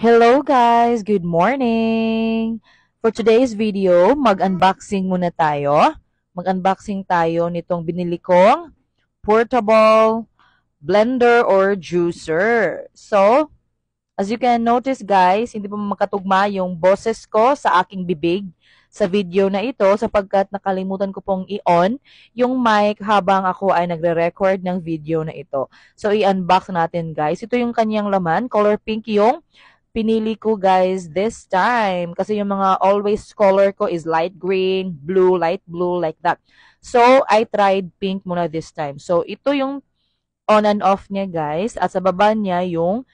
Hello guys, good morning! For today's video, mag-unboxing muna tayo. Mag-unboxing tayo nitong binili kong portable blender or juicer. So, as you can notice guys, hindi pa makatugma yung boses ko sa aking bibig sa video na ito sapagkat nakalimutan ko pong i-on yung mic habang ako ay nagre-record ng video na ito. So, i-unbox natin guys. Ito yung kanyang laman, color pink yung pinili ko guys this time. Kasi yung mga always color ko is light green, blue, light blue, like that. So, I tried pink muna this time. So, ito yung on and off niya guys. At sa baba niya yung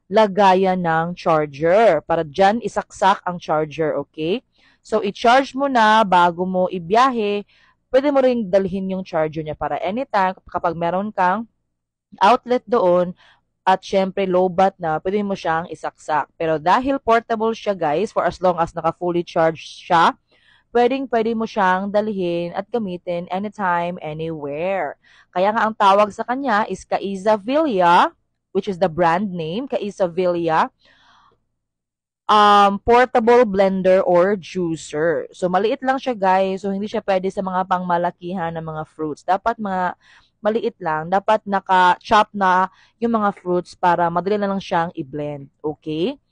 lagayan ng charger. Para dyan isaksak ang charger, okay? So, i-charge mo na bago mo ibiyahe. Pwede mo rin dalhin yung charger niya para anytime kapag meron kang outlet doon, at syempre low-bat na, pwede mo siyang isaksak. Pero dahil portable siya guys, for as long as naka-fully charged siya, pwede mo siyang dalhin at gamitin anytime, anywhere. Kaya nga ang tawag sa kanya is Kaizavilla, which is the brand name, Kaizavilla portable blender or juicer. So, maliit lang siya guys. So, hindi siya pwede sa mga pangmalakihan ng mga fruits. Dapat mga maliit lang. Dapat naka-chop na yung mga fruits para madali na lang siyang i-blend. Okay?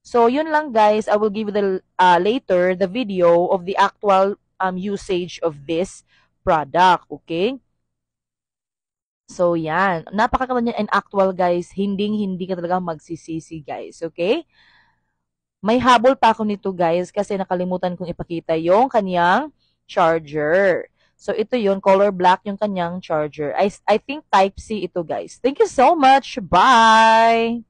So, yun lang guys. I will give you later the video of the actual usage of this product. Okay? So, yan. Napakaganda niya and actual guys. Hindi ka talaga magsisisi guys. Okay? May habol pa ako nito guys kasi nakalimutan kong ipakita yung kanyang charger. So ito yun, color black yung kanyang charger. I think type C ito guys. Thank you so much. Bye!